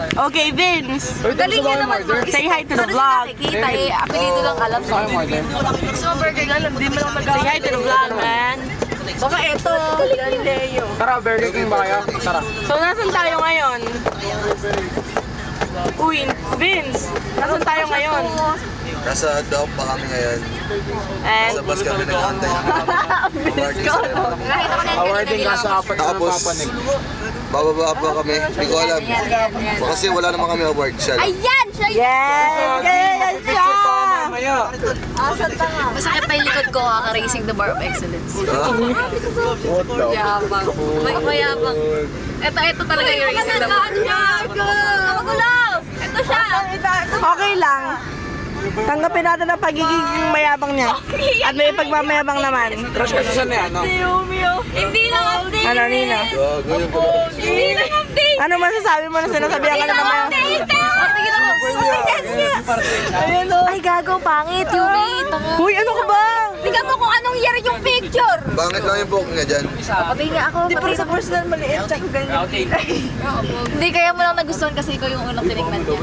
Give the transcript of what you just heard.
Okay, Vince. Galing niya naman. Say hi to the vlog. Nakikita eh. Apelido lang alam. Gusto mo burger nga lang, di mo lang Say hi to the vlog, man. Baka eto, Galileo. Tara, Burger King ba kayo? Tara. So, nasan tayo ngayon? Uy, Vince. Nasan tayo ngayon? Nasa dock pa kami ngayon. And, Sa bus kami nag-aantay ng awarding ceremony. Nakita ko na yung Awarding ka sa apat na Tapos, papanig. bababa pa kami. Hindi ko alam. Kasi wala naman kami award. Siya lang. Ayan! Siya yun! yes! Yes, siya! Mamaya. Masakit pa yung likod ko kaka-racing the bar of excellence. Yabang. Mayabang. Ito talaga yung racing the bar. Nakagulaw! Ito siya! Okay lang. Tanggapin natin ang pagiging mayabang niya. At may pagmamayabang naman. Crush ka sa niya, no? Hindi lang update! Ano, Nina? Gago yung pala. Hindi lang update! Ano masasabi mo na sinasabihan ka na mamaya? Tingin ako. Ay, gago, pangit, Yumi. Uy, ano ka ba? Tingnan mo kung anong year yung picture. Bangit lang yung buhok niya dyan. Patay nga ako. Di pa sa personal maliit, tsaka ganyan. Hindi, kaya mo lang nagustuhan kasi ikaw yung unang tinignan niya.